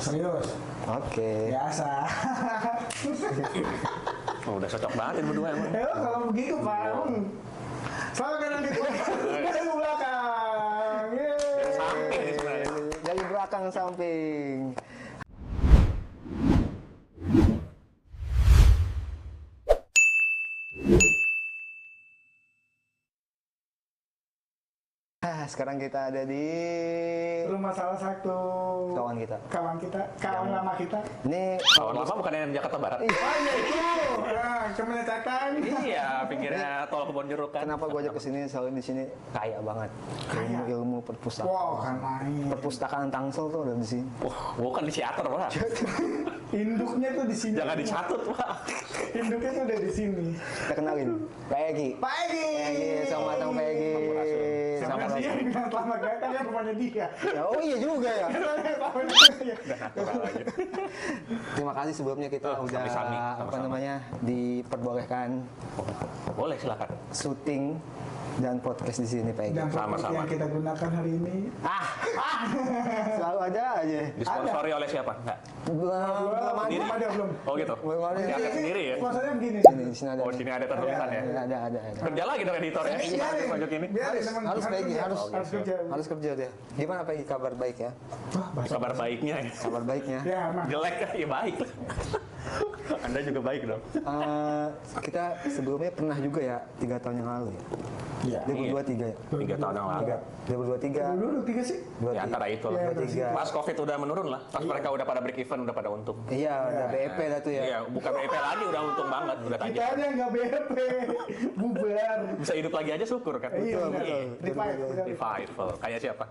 Serius? Oke. Biasa. Oh, udah cocok banget ini berdua emang. Ya kalau begitu Pak, emang selamat datang di dari belakang. Yeay. Samping nih sebenarnya. Dari belakang samping. Sekarang kita ada di Rumah salah satu kawan kita. kawan lama kita. Ini Kawan lama bukan yang Jakarta Barat. Oh iya itu. Nah, kemenetakan. Iya, pinggirnya tol Kebon Jeruk kan. kenapa gue ajak ke sini? Soalnya di sini kaya banget. Ilmu perpustakaan. Wow, kan main. Perpustakaan Tangsel tuh ada di sini. Wah, bukan di teater, Pak. Induknya tuh di sini. Jangan dicatut, Pak. Induknya tuh udah di sini. Kita kenalin. Pak Egi. Pak Egi. Selamat datang Pak Egi. Sama Selamat dia datang. bilang selamat datang kan rumahnya dia. Ya, oh iya juga ya. Udah natural lagi. Terima kasih sebelumnya kita Oh, udah sami-sami, apa sama-sama. namanya diperbolehkan Boleh, silakan. syuting dan podcast di sini Pak Egi. Dan topik Sama-sama. yang kita gunakan hari ini. Selalu ada aja. Disponsori oleh siapa? Enggak. Belum Sendiri? ada. Belum. Oh gitu. Belum ada. Diangkat sendiri ya? Maksudnya begini. Di sini ada. Oh, sini ada tulisan ya. Ada. Kerja lagi dong editor ya. Lanjut ini. Biarin, emang Harus Pak Egi, kerja. harus kerja. harus kerja dia. Gimana Pak Egi, kabar baik ya? Wah, bahasa. Kabar baiknya ya. Kabar baiknya. Ya, emang. Jelek ya baik. Anda juga baik dong. Kita sebelumnya pernah juga ya 3 tahun yang lalu ya. Iya. 2023 ya. 3 tahun yang lalu. 2023. Dulu tiga sih. Ya antara itu lah. Iya, 23. Pas COVID udah menurun lah. Pas mereka udah pada break even, udah pada untung. Iya, ada BEP dah tuh ya. Iya, bukan BEP lagi, udah untung banget, udah Kita tajam. aja nggak BP, bubar. Bisa hidup lagi aja syukur kan. Iya, betul. revive. benar. Revival. Kayak siapa?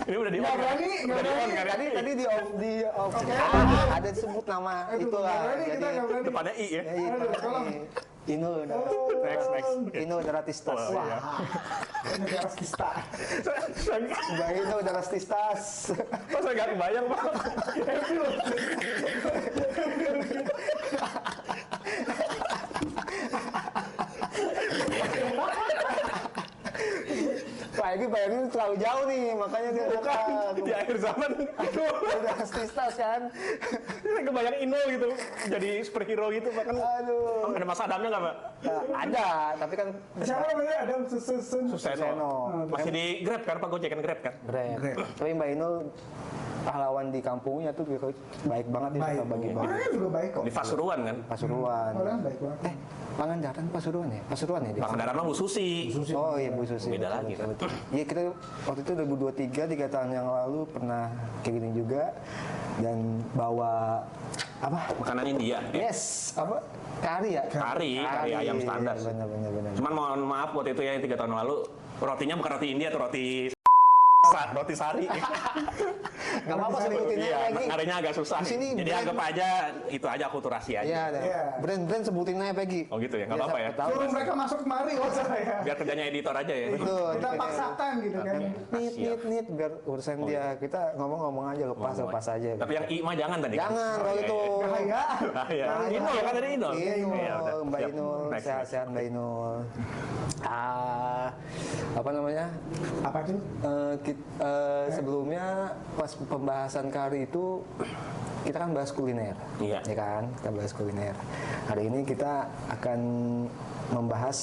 Ini udah di Nggak berani, udah nggak di on berani. kan? Tadi di ada disebut nama Aduh, itulah. nggak berani, kita nggak berani. Depannya I ya. Ya, iya, Aduh, tolong. Inul Next. Inul Daratistas. Oh, iya. Negara kita. Mbak Inul Daratistas. Pas saya nggak kebayang Pak. Pak Egi bayangin terlalu jauh nih, makanya dia bukan. Di akhir zaman. Daratistas kan. Saya kebayang Inul gitu. Jadi superhero gitu Pak kan. Aduh. Ada Mas Adamnya nggak Pak? Ada, tapi kan Siapa namanya? Ada Susun. Suseno. Masih di Grab kan Pak, Gojek kan Grab kan? Grab. Tapi Mbak Inul pahlawan di kampungnya tuh baik banget dia Baik. suka bagi-bagi. Orangnya juga baik kok. Di Pasuruan kan? Pasuruan. Orang baik banget. Pangandaran Pasuruan ya? Pasuruan ya dia? Pangandaran mah Bu Susi. Oh iya Bu Susi. Beda lagi kan? Iya kita waktu itu 2023 3 tahun yang lalu pernah kayak gini juga dan bawa apa? Makanan India. Yes, apa? Kari ya? Kari ayam standar. Iya, benar. Cuman mohon maaf waktu itu ya 3 tahun lalu rotinya bukan roti India atau roti roti sari. Gak apa-apa sebutin aja Iya, lagi. ngarinya agak susah. Di sini Jadi brand- anggap aja itu aja akulturasi aja. Iya, ada. Iya. Brand-brand sebutin aja Peggy. Oh gitu ya, nggak apa-apa ya. Tahu. Suruh mereka masuk kemari, oh saya. Biar kerjanya editor aja ya. Betul. Kita paksakan gitu kan. Nit biar urusan dia. Kita ngomong-ngomong aja lepas aja. Tapi yang I mah jangan tadi. kan? Jangan kalau Iya, itu. iya. Bahaya. Ah, iya. Inul kan dari Inul. Iya, udah. Inul, Mbak Siap. Inul, Next. sehat-sehat Mbak Inul. Apa namanya? Apa tuh? Sebelumnya pas pembahasan kari itu kita kan bahas kuliner, Iya. ya kan? Kita bahas kuliner. Hari ini kita akan membahas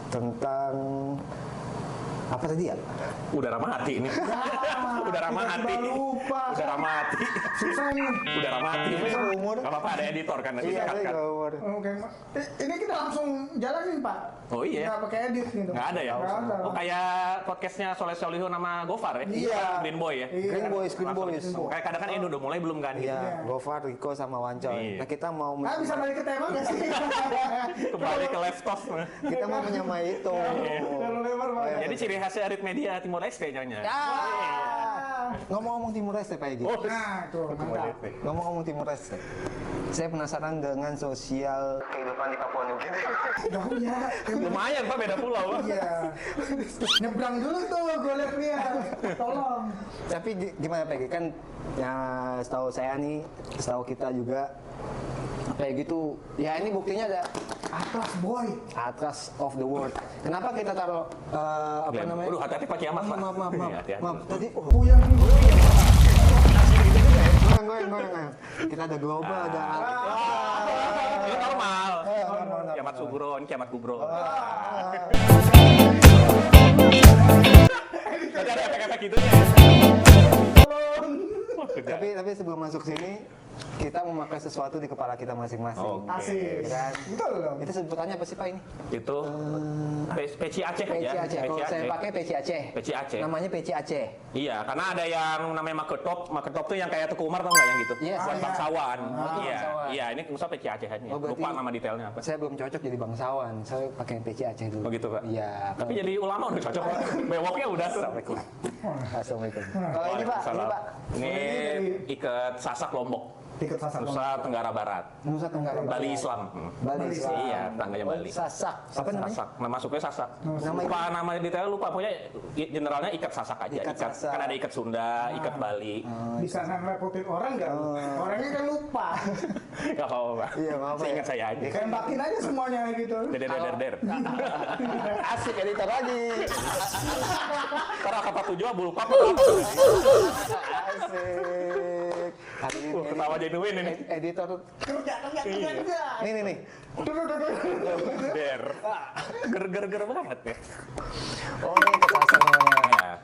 tentang apa tadi ya? Udara mati ini. Udara mati. Lupa. Udara mati. Susah nih. Udara mati. Umur. Gak apa-apa ada editor kan nanti Iya, dikat kan. umur. Oke, ini kita langsung jalanin Pak. Oh iya. Nggak pakai edit gitu. Nggak ada ya? Nggak ada. Oh kayak podcastnya Soleh Solihun sama Gofar ya? Iya. Green Boy ya? Iya. Green Boys. Langsung. Kayak kadang kan ini udah mulai belum kan? Iya, Gofar, Riko sama Wancol. Iya. Nah kita mau Ah, bisa balik ke tema nggak sih? Kembali ke laptop. kita mau menyamai itu. Terlalu lebar Pak. Jadi ciri khasnya Aritmedia Timor Leste nyonya. Ya. Ngomong-ngomong Timur Leste Pak Egi. Oh, Nah, tuh mantap. Ngomong-ngomong Timur Leste. Saya penasaran dengan sosial kehidupan di Papua New Guinea. Jauh ya. lumayan Pak beda pulau Pak. Iya. Nyebrang dulu tuh gue liat dia. Tolong. Tapi gimana Pak Egi? Kan ya setahu saya nih, setahu kita juga kayak gitu. Ya ini buktinya ada Atlas boy. Atlas of the World. Kenapa kita taruh apa Glenn. namanya? Waduh, hati-hati Pak Kiamat, Pak. Maaf. Iya, hati-hati. Maaf. Tadi Puyang nih. ada global, ada Ini normal. normal. Kiamat Sugro, ini kiamat Kubro. Jadi ada efek-efek gitu ya. Tapi sebelum masuk sini kita memakai sesuatu di kepala kita masing-masing. Oke. Asik. Kan? Betul dong. Itu sebutannya apa sih Pak ini? Itu peci Aceh Peci ya. Aceh. Kalau saya pakai peci Aceh. Peci Aceh. Namanya peci Aceh. Iya, karena ada yang namanya maketop. Maketop tuh yang kayak Tuku Umar tau nggak yang gitu? Yes. Buat Ah, iya. bangsawan. Iya, bangsawan. iya. Ini usah peci Aceh aja. Oh, berarti- Lupa nama detailnya apa. Saya belum cocok jadi bangsawan. Saya pakai peci Aceh dulu. Oh gitu Pak? Iya. Tapi jadi ulama udah cocok. Bewoknya udah tuh. Assalamualaikum. Kalau ini Pak, ini Pak. Ini ikat sasak Lombok. Ikut sasak Nusa Tenggara Barat. Nusa Tenggara Barat. Bali Islam. Bali Islam. Iya, tangganya Bali. Sasak. Apa namanya? Sasak. Nama sukanya sasak. Nama Lupa nama detailnya lupa. Pokoknya generalnya ikat sasak aja. Ikat sasak. Kan ada ikat Sunda, ikat Bali. Bisa ngerepotin orang nggak? Orangnya kan lupa. Gak apa-apa Pak. Iya, nggak apa-apa Seingat ya. saya aja. Tembakin aja semuanya gitu. Der. Asik editor lagi. Karena kata tujuan bulu papa. Asik. Hari ini Ketawa genuine ini. editor. Kerja. Nih. Der. Ger banget ya. Oh, ini ikat sasak namanya. Ya.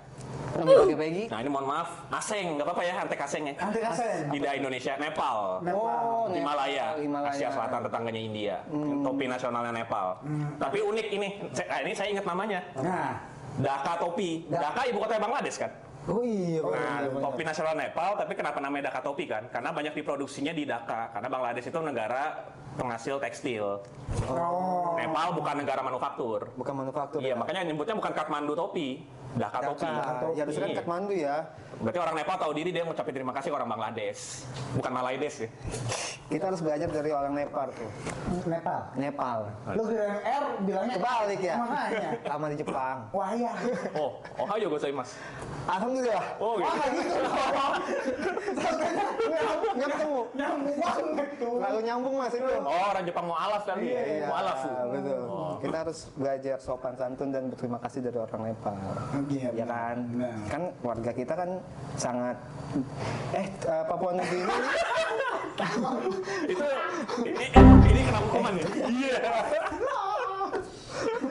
Namanya pakai pegi. Nah ini mohon maaf, aseng, nggak apa-apa ya, antek aseng ya. Antek aseng. Tidak Indonesia, Nepal. Oh, Himalaya, Himalaya. Asia Selatan tetangganya India. Topi nasionalnya Nepal. Tapi unik ini, ini saya ingat namanya. Nah, Dhaka topi. Dhaka ibu kota Bangladesh kan. Oh iya. Nah, benar. topi nasional Nepal, tapi kenapa namanya Dhaka topi kan? Karena banyak diproduksinya di Dhaka. Karena Bangladesh itu negara penghasil tekstil. oh, Nepal bukan negara manufaktur. Bukan manufaktur. Iya, ya? makanya nyebutnya bukan Kathmandu topi, Dhaka topi. Dhaka. Ya harusnya kan Iya. Kathmandu ya. Berarti orang Nepal tahu diri dia ngucapin terima kasih ke orang Bangladesh, bukan Malaydes ya. Kita harus belajar dari orang Nepal tuh. Nepal. Nepal. Lu kira R bilangnya Kebalik ya. Makanya. Sama di Jepang. Wah iya. Oh, Ohio gozaimasu. Alhamdulillah. Oh Wah gitu. gitu. Nggak ketemu. Nyambung banget tuh. Lalu nyambung mas itu. Oh, orang Jepang mau alaf kali ya. Iya, Mau alafu. betul. Kita harus belajar sopan santun dan berterima kasih dari orang Nepal. Iya, Ya kan? benar. Kan warga kita kan sangat Papua Nugini Itu ini kena hukuman ya? Iya.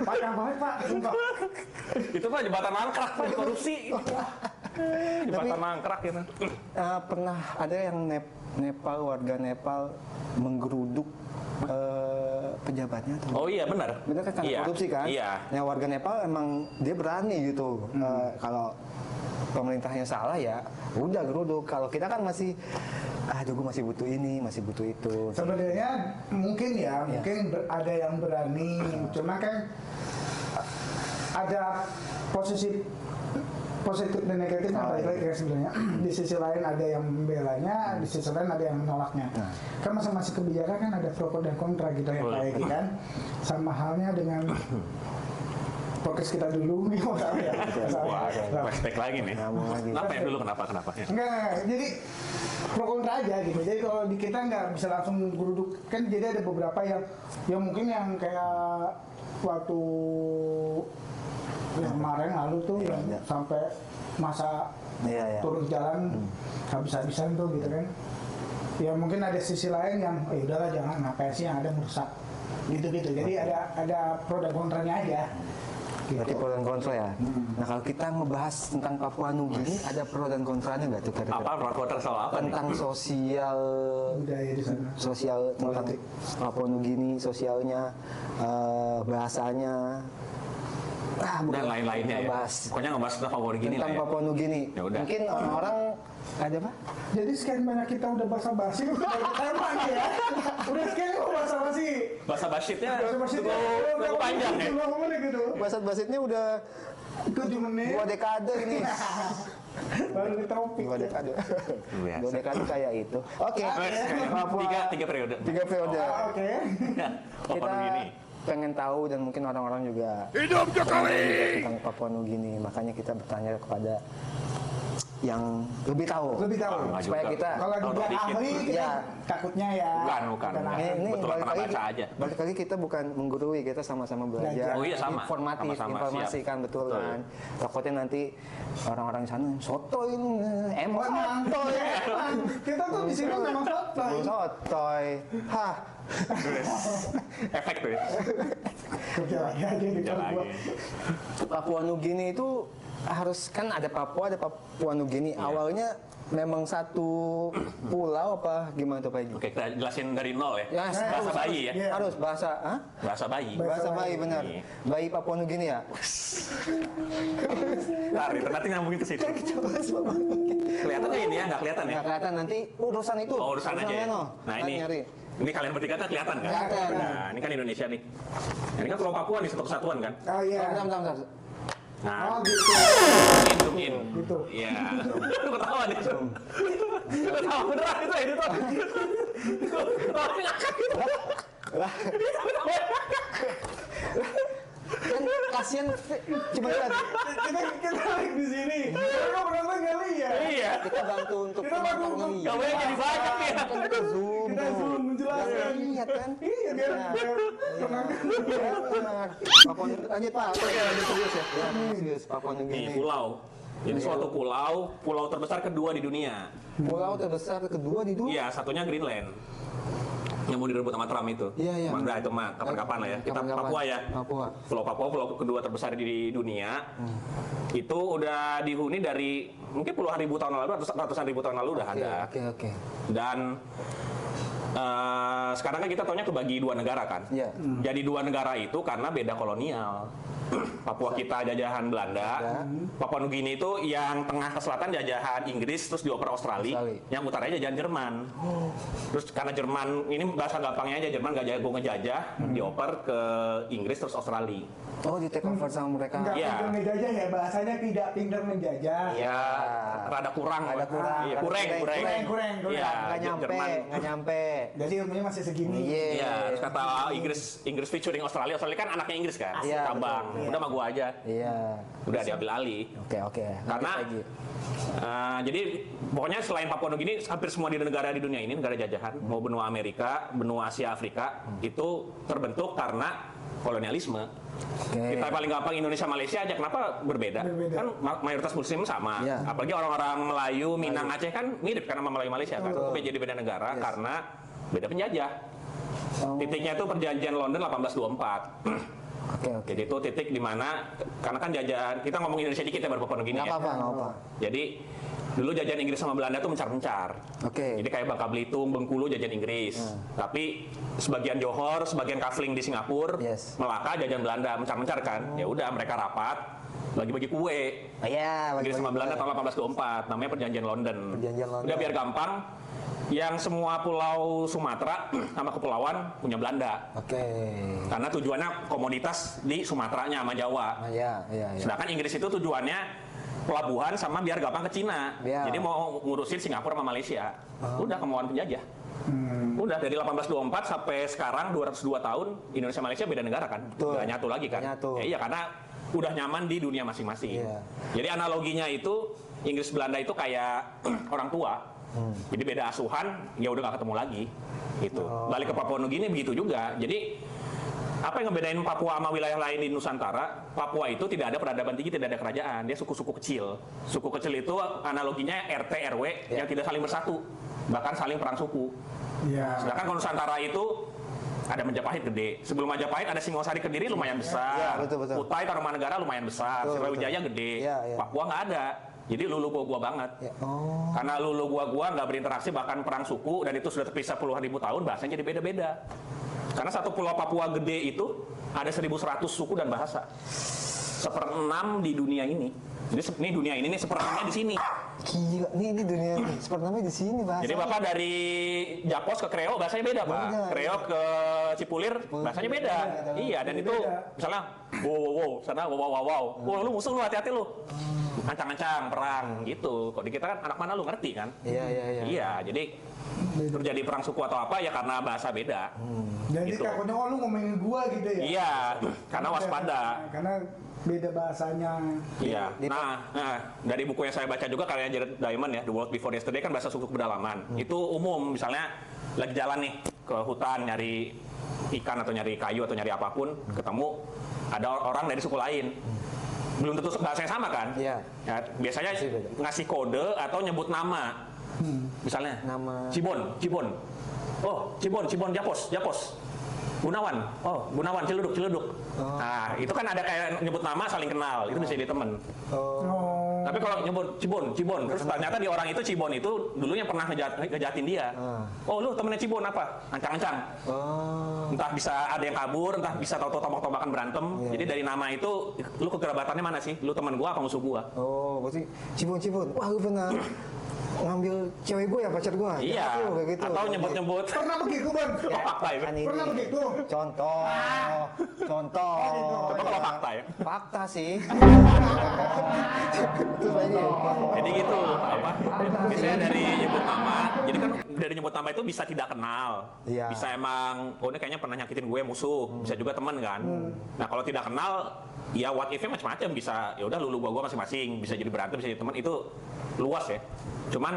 Parah banget Pak. Sumpah. Itu mah jembatan mangkrak, Pak, korupsi. Jembatan mangkrak gitu. pernah ada yang Nepal, warga Nepal menggeruduk pejabatnya tuh. Oh iya benar. Bener kan karena Iya. korupsi kan? Iya. Nah warga Nepal emang dia berani gitu. Kalau pemerintahnya salah ya udah geruduk. Kalau kita kan masih aduh gue masih butuh ini, masih butuh itu. Sebenarnya mungkin ya, mungkin ada yang berani, cuma kan ada positif dan negatif yang balik lagi kan sebenarnya. Di sisi lain ada yang membelanya, di sisi lain ada yang menolaknya. Kan masing-masing kebijakan kan ada pro dan kontra gitu ya Pak Eki kan. Sama halnya dengan podcast kita dulu nih ya. Wah, flashback lagi nih. Ngomong lagi. Kenapa ya dulu kenapa? Ya. Enggak. Jadi pro kontra aja gitu. Jadi kalau di kita nggak bisa langsung geruduk kan. Jadi ada beberapa yang mungkin yang kayak waktu yang kemarin lalu tuh yang sampai masa Iya. turun jalan habis-habisan tuh gitu kan. Ya mungkin ada sisi lain yang udahlah jangan ngapain sih yang ada merusak gitu-gitu. Jadi ada pro dan kontranya aja. Berarti pro dan kontra ya. Nah kalau kita ngebahas tentang Papua Nugini ada pro dan kontranya nggak tuh kira-kira? Apa rapotan soal apa nih? Tentang Budaya di sana. sosial tentang Politik. Papua Nugini, sosialnya, bahasanya, Dan lain-lainnya ya. Pokoknya ngebahas tentang Papua Nugini lah tentang ya. Papua Nugini. Ya udah. Mungkin orang-orang ada apa? Jadi sekian banyak kita udah basa-basi udah tema nih ya. Udah sekian kok basa-basi. Bahasa basyitnya Basa-basi cukup panjang ya. 20 menit gitu. Basat-basitnya udah 7 menit. 2 dekade ini. Baru di topik. 2 dekade. Biasa. 2 dekade kayak itu. Oke. Tiga periode. 3 periode. Oke. Papua Kita Nugini. pengen tahu dan mungkin orang-orang juga hidup Jokowi tentang Papua Nugini. Makanya kita bertanya kepada yang lebih tahu. Lebih tahu. Nggak Supaya juga. kita Kalau Tahu juga dikit. ahli kita Ya. takutnya ya. Bukan. ahli. ini Kebetulan balik pernah lagi, baca aja. balik lagi kita bukan menggurui, kita sama-sama belajar. Oh iya, sama. Informatif, Sama-sama, informasi siap. kan betul, Betul. kan. Takutnya nanti orang-orang di sana soto ini, Oh, emang. soto ya. Emang. Kita tuh di sini memang sotoy. Sotoy. Hah. Efek tuh ya. Kerja lagi aja di Kerja gua. lagi. Papua Nugini itu harus kan ada Papua Nugini. Awalnya memang satu pulau apa gimana tuh Pak Egi? Oke, kita jelasin dari nol ya. Ya, Bahasa bayi ya. Iya. Harus bahasa, hah? Bahasa bayi. Bahasa bayi benar. Iya. Bayi Papua Nugini ya. Ntar, nanti nyambungin ke situ. Kelihatan nggak ini ya? Nggak kelihatan ya? Nggak kelihatan nanti urusan itu. Oh, urusan aja ya. no. Nah Kan ini, nyari. ini kalian bertiga kan kelihatan kan? Kelihatan. Nah, ini kan Indonesia nih. Ini kan Pulau Papua nih, satu kesatuan kan? Oh iya. Bentar. Nah, Oh gitu. zoom in. Gitu. Iya. Lu ketawa nih. Lu ketawa beneran itu editor. Tapi ngakak gitu. Kan kasihan coba lihat. Kita lagi di sini. Mereka benar-benar nggak lihat. Iya. Kita bantu untuk Kita bantu penonton untuk- ini. Gak boleh jadi banyak nih. Kan kita zoom. Kita zoom menjelaskan. Lihat kan? Iya biar tenang. Benar. Papua Nugini. Lanjut Pak. Oke, lanjut serius ya. Ya, serius Papua Nih, Nugini. pulau. Jadi suatu pulau terbesar kedua di dunia. Pulau terbesar kedua di dunia. Iya, satunya Greenland. Yang mau direbut sama Trump itu. Iya. Enggak, itu mah kapan-kapan lah ya. Kita Kapan-kapan. Papua ya. Papua. Pulau Papua, pulau kedua terbesar di dunia. Itu udah dihuni dari mungkin puluhan ribu tahun lalu, ratusan ribu tahun lalu udah ada. Oke. Dan sekarang kan kita taunya kebagi dua negara kan. Iya. Jadi dua negara itu karena beda kolonial. Papua kita jajahan Belanda, Papua Nugini itu yang tengah ke selatan jajahan Inggris, terus dioper Australia, yang utaranya jajahan Jerman. Terus karena Jerman, ini bahasa gampangnya aja, Jerman gak jago ngejajah, dioper ke Inggris terus Australia. Oh, di take over sama mereka. Enggak Iya. pinter menjajah ya, bahasanya tidak pinter menjajah. Ya, rada kurang. Ada kurang. Iya, kurang. Kurang. Iya, Nggak nyampe. Jadi umurnya masih segini. Iya. Iya, terus kata Inggris featuring Australia kan anaknya Inggris kan, Iya, cabang. betul. Udah sama gua aja, Iya. udah diambil alih. Oke. Karena Lanjut lagi. jadi pokoknya selain Papua Nugini hampir semua di negara di dunia ini negara jajahan, mau benua Amerika, benua Asia, Afrika itu terbentuk karena kolonialisme. Oke. Kita paling gampang Indonesia Malaysia aja, kenapa berbeda? Berbeda. Kan mayoritas muslim sama. Iya. Apalagi orang-orang Melayu, Minang, Aceh kan mirip karena sama Melayu Malaysia kan. Tapi jadi beda negara karena beda penjajah. Oh. Titiknya itu perjanjian London 1824. Oke. Jadi itu titik di mana karena kan jajahan kita ngomong Indonesia dikit ya baru Papua Nugini Nggak ya. apa-apa. Jadi dulu jajahan Inggris sama Belanda tuh mencar-mencar. Oke. Jadi kayak Bangka Belitung, Bengkulu jajahan Inggris. Tapi sebagian Johor, sebagian Kafling di Singapura, Yes. Melaka jajahan Belanda mencar-mencar kan. Ya udah mereka rapat bagi-bagi kue. Oh, iya. Inggris sama Belanda tahun 1824 namanya perjanjian London. Perjanjian London. Udah biar gampang. Yang semua pulau Sumatera sama kepulauan punya Belanda. Oke. Karena tujuannya komoditas di Sumateranya sama Jawa. Iya. Sedangkan Inggris itu tujuannya pelabuhan sama biar gampang ke Cina. Iya. Jadi mau ngurusin Singapura sama Malaysia. Udah kemauan penjajah. Udah dari 1824 sampai sekarang 202 tahun Indonesia Malaysia beda negara kan. Betul. Nggak nyatu lagi kan. Nggak nyatu. Ya, iya karena udah nyaman di dunia masing-masing. Iya. Jadi analoginya itu Inggris Belanda itu kayak orang tua. Jadi beda asuhan, ya udah nggak ketemu lagi. Gitu. Balik ke Papua Nugini begitu juga. Jadi apa yang ngebedain Papua sama wilayah lain di Nusantara? Papua itu tidak ada peradaban tinggi, tidak ada kerajaan. Dia suku-suku kecil. Suku kecil itu analoginya RT RW yang tidak saling bersatu, bahkan saling perang suku. Iya. Sedangkan kalau Nusantara itu ada Majapahit gede. Sebelum Majapahit ada Singosari Kediri lumayan besar. Iya, betul. Kutai Tarumanegara lumayan besar. Betul, Sriwijaya gede. Iya. Papua nggak ada. Jadi lulu gua banget. Ya. Oh. Karena lulu gua nggak berinteraksi bahkan perang suku dan itu sudah terpisah puluhan ribu tahun, bahasanya jadi beda-beda. Karena satu pulau Papua gede itu ada 1.100 suku dan bahasa. 1/6 di dunia ini. Jadi ini dunia ini nih 1/6-nya di sini. Gila, ini dunia sepertinya di sini bahasa. Jadi Bapak dari Japos ke Kreo bahasanya beda, Pak. Beda. Kreo ke Cipulir bahasanya beda. Iya, dan itu misalnya wow, sana wow. Wah, lu musuh lu, hati-hati lu. Ancang-ancang perang gitu. Kok di kita kan anak mana lu ngerti kan? Iya. Iya, jadi terjadi perang suku atau apa ya karena bahasa beda. Jadi Gitu. takutnya lu ngomongin gua gitu ya. Iya, karena waspada. Karena beda bahasanya. Iya. Nah, dari buku yang saya baca juga karya Jared Diamond ya, The World Before Yesterday kan bahasa suku pedalaman. Itu umum, misalnya lagi jalan nih ke hutan nyari ikan atau nyari kayu atau nyari apapun, ketemu ada orang dari suku lain. Belum tentu bahasanya sama kan? Iya. Ya, biasanya ngasih kode atau nyebut nama. Misalnya Nama. Cibon. Oh, Cibon, Japos. Gunawan. Oh, Gunawan, Ciledug. Nah, itu kan ada kayak nyebut nama saling kenal, itu bisa jadi temen. Oh. Tapi kalau nyebut Cibon, terus ternyata di orang itu Cibon itu dulunya pernah ngejahatin dia. Oh, lu temennya Cibon apa? Ancang-ancang. Entah bisa ada yang kabur, entah bisa tahu-tahu tombak-tombakan berantem. Jadi dari nama itu, lu kekerabatannya mana sih? Lu teman gua apa musuh gua? Oh, berarti Cibon. Wah, lu pernah ngambil cewek gue ya, pacar gue? Iya. Kayak gitu. Atau nyebut-nyebut. Pernah begitu bang? Oh, fakta itu. Kan ini. Pernah begitu? Contoh. Coba kalau fakta ya. Fakta sih. Terus lagi. Jadi gitu, apa? Biasanya dari nyebut nama. Jadi kan dari nyebut nama itu bisa tidak kenal. Iya. Bisa emang, oh ini kayaknya pernah nyakitin gue musuh. Bisa juga teman kan. Nah kalau tidak kenal, ya what if-nya macam-macam. Bisa, ya udah lu gua masing-masing. Bisa jadi berantem, bisa jadi teman. Itu luas ya. Cuman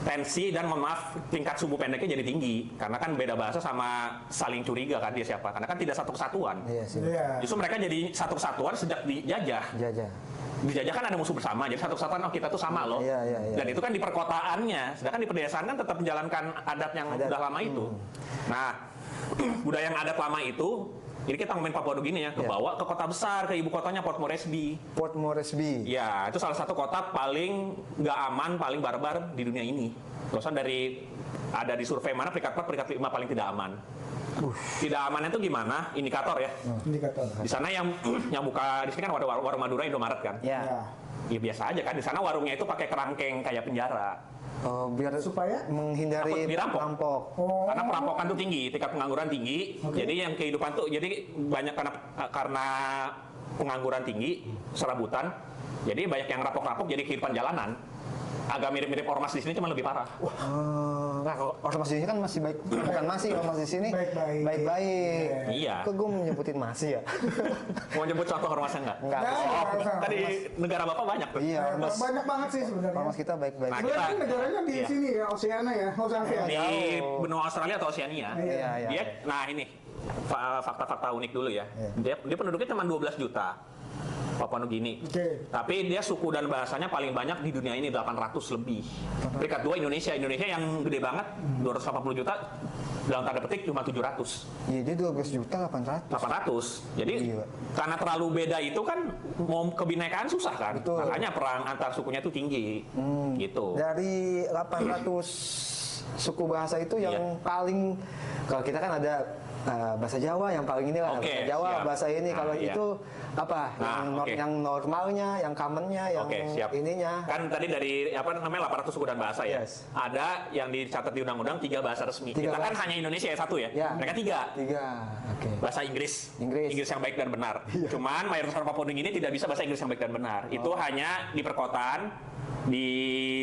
tensi dan mohon maaf tingkat sumbu pendeknya jadi tinggi karena kan beda bahasa sama saling curiga kan dia siapa, karena kan tidak satu kesatuan. Iya sih. Iya. Justru mereka jadi satu kesatuan sejak dijajah. Dijajah kan ada musuh bersama, jadi satu kesatuan, oh kita tuh sama loh. Iya. Dan itu kan di perkotaannya, sedangkan di pedesaan kan tetap menjalankan adat yang udah lama itu. Nah, budaya yang adat lama itu, jadi kita ngomongin Papua Nugini ya, kebawa ke kota besar, ke ibu kotanya Port Moresby. Port Moresby. Ya, itu salah satu kota paling nggak aman, paling barbar di dunia ini. Terusan dari ada di survei mana peringkat 4, peringkat 5 paling tidak aman. Tidak amannya itu gimana? Indikator ya. Indikator. Di sana yang buka di sini kan ada warung Madura Indomaret kan. Ya. Ya biasa aja kan. Di sana warungnya itu pakai kerangkeng kayak penjara. Oh, biar Supaya menghindari Takut dirampok. perampok. Oh. Karena perampokan tuh tinggi, tingkat pengangguran tinggi. Jadi yang kehidupan tuh jadi banyak karena pengangguran tinggi, serabutan. Jadi banyak yang rapok-rapok jadi kehidupan jalanan. Agak mirip-mirip ormas di sini cuma lebih parah. Nah, kalau ormas di sini kan masih baik, bukan masih ormas di sini Baik-baik. baik-baik. Iya. Kok gue menyebutin masih ya? Mau nyebut contoh ormasnya nggak? Enggak. Nah, Oh, usah. tadi negara bapak banyak tuh. Iya, ormas Banyak banget sih sebenarnya. ormas kita baik-baik. Nah, Sebenarnya kita- negaranya di iya. sini ya, Oceania ya, Oceania. Di benua Australia atau Oceania. Iya. Dia, nah ini fakta-fakta unik dulu ya. Dia penduduknya cuma 12 juta. Papua Nugini. Oke. Tapi dia suku dan bahasanya paling banyak di dunia ini 800 lebih. Peringkat 2 Indonesia. Indonesia yang gede banget 280 juta. Dalam tanda petik cuma 700. Iya, dia 12 juta 800. 800. Jadi Gila. karena terlalu beda itu kan mau kebinekaan susah kan. Betul. Makanya perang antar sukunya itu tinggi. Gitu. Dari 800 suku bahasa itu yang Iya. paling, kalau kita kan ada bahasa Jawa yang paling inilah, Oke, bahasa Jawa, siap. bahasa ini. Nah, Kalau iya. itu apa? Nah, oke. Yang normalnya, yang commonnya, yang Oke, siap. ininya. Kan tadi dari apa namanya 800 suku dan bahasa ya. Yes. Ada yang dicatat di undang-undang 3 bahasa resmi. 3 Kita kan bahasa. hanya Indonesia ya satu ya. Ya. Mereka 3. 3. Oke. Bahasa Inggris. Inggris. yang baik dan benar. Cuman mayoritas orang Papua Nugini tidak bisa bahasa Inggris yang baik dan benar. Itu hanya di perkotaan, di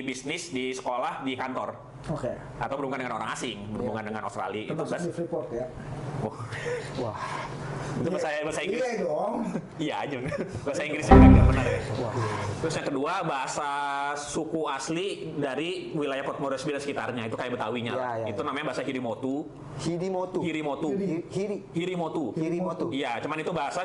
bisnis, di sekolah, di kantor. Oke. Atau berhubungan dengan orang asing, berhubungan dengan Australia. Itu Termasuk bahasa, di Freeport ya. Wah. itu bahasa Inggris. Iya dong. Iya aja. Bahasa Inggris yang baik dan benar ya. Terus yang kedua bahasa suku asli dari wilayah Port Moresby dan sekitarnya. Itu kayak Betawinya. Ya, lah. ya, Itu namanya bahasa Hirimotu. Hidimotu. Hirimotu. Hirimotu. Hirimotu. Iya, cuman itu bahasa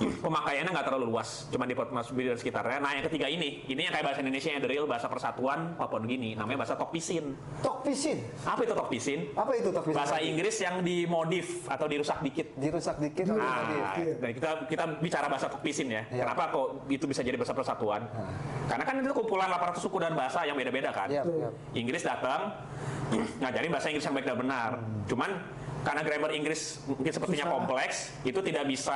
pemakaiannya nggak terlalu luas, cuma di Port Moresby dan sekitarnya. Nah, yang ketiga ini yang kayak bahasa Indonesia yang the real bahasa persatuan Papua Nugini, namanya bahasa Tokpisin. Tokpisin. Apa itu Tokpisin? Apa itu Tokpisin? Bahasa Inggris yang dimodif atau dirusak dikit. Dirusak dikit. Nah, kita bicara bahasa Tokpisin ya. Iya. Kenapa kok itu bisa jadi bahasa persatuan? Karena kan itu kumpulan 800 suku dan bahasa yang beda-beda kan. Iya, iya. Inggris datang ngajarin bahasa Inggris yang baik dan benar. Cuman karena grammar Inggris mungkin sepertinya kompleks, itu tidak bisa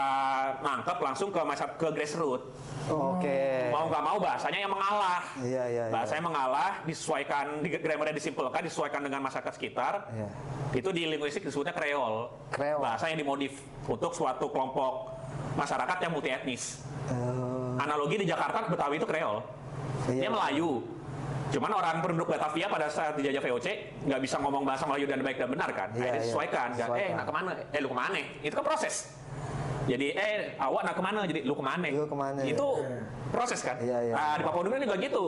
nangkep langsung ke grassroots. Oke. Mau nggak mau bahasanya yang mengalah. Iya. Bahasanya mengalah, disesuaikan, grammarnya disimpelkan, disesuaikan dengan masyarakat sekitar. Iya. Itu di linguistik disebutnya kreol. Kreol. Bahasa yang dimodif untuk suatu kelompok masyarakat yang multi etnis. Analogi di Jakarta, Betawi itu kreol. Dia Iya. Melayu. Cuman orang penduduk Batavia pada saat dijajah VOC nggak bisa ngomong bahasa Melayu dan baik dan benar kan? Iya, Akhirnya iya. disesuaikan. Sesuaikan. Nak kemana? Lu kemana? Itu kan proses. Jadi awak nak kemana? Jadi lu kemana? Lu kemana, Itu proses kan? Iya, iya. Nah, di Papua Nugini juga gitu.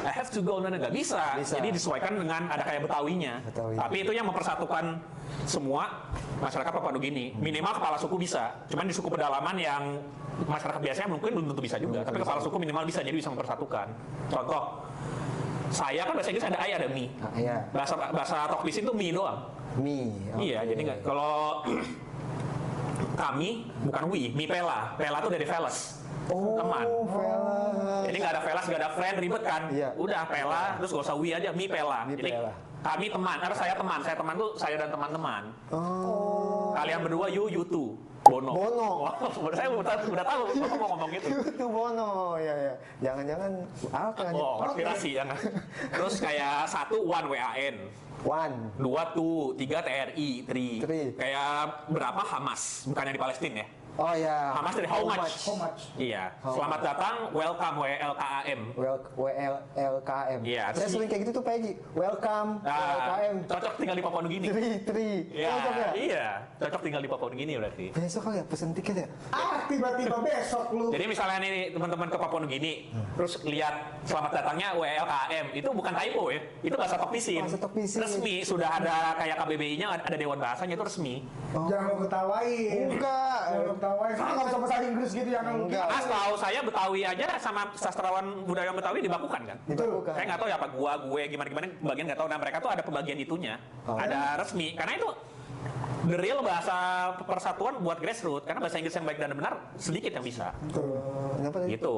I have to go, nggak bisa. Bisa. Jadi disesuaikan dengan ada kayak Betawinya. Betawi. Tapi itu yang mempersatukan semua masyarakat Papua Nugini. Minimal kepala suku bisa. Cuman di suku pedalaman yang masyarakat biasanya mungkin belum tentu bisa juga. Tapi kepala suku minimal bisa, jadi bisa mempersatukan. Contoh, Saya kan bahasa Inggris ada I ada me. Iya. Bahasa Tokpis itu me doang. Mi. Iya, jadi nggak kalau kami bukan we, me pela. Pela tuh dari fellas. Teman. Fellas. Jadi nggak ada fellas, nggak ada friend, ribet kan? Iya. Udah pela, terus gak usah we aja, me pela. Me Jadi pela. kami teman, karena saya teman tuh saya dan teman-teman. Oh. Kalian berdua you two. Bono. Bono. Wow, saya udah tahu mau ngomong gitu. Itu Bono, ya. Jangan-jangan apa kan? Oh, konspirasi ya. Terus kayak 1 one WAN. One. 2 two, 3 TRI, Tri. Kayak berapa Hamas, bukannya di Palestina ya? Oh ya. Hamas dari how much? How much? Iya. How Selamat datang, welcome WLKAM. WLKM. Iya, Saya terus- sering kayak gitu tuh Peggy. Welcome WLKM. Cocok tinggal di Papua Nugini. Tri. Iya, Cocok ya? iya. Cocok tinggal di Papua Nugini berarti. Besok kali ya pesen tiket ya? Tiba-tiba besok lu. Jadi misalnya nih teman-teman ke Papua Nugini, terus lihat selamat datangnya WLKM, itu bukan typo ya, itu bahasa Tokpisin. Bahasa Tokpisin. Resmi, sudah ada kayak KBBI-nya, ada Dewan Bahasanya itu resmi. Jangan lu ketawain. Enggak. Jangan lu ketawain. Kan nggak usah bahasa Inggris gitu yang lu. Enggak. Mas tahu saya Betawi aja sama sastrawan budaya Betawi dibakukan kan? Dibakukan. Saya nggak tahu ya apa gue gimana bagian nggak tahu. Nah mereka tuh ada pembagian itunya, ada resmi. Karena itu the real bahasa persatuan buat grassroots. Karena bahasa Inggris yang baik dan benar sedikit yang bisa. Betul. Kenapa tadi? Gitu.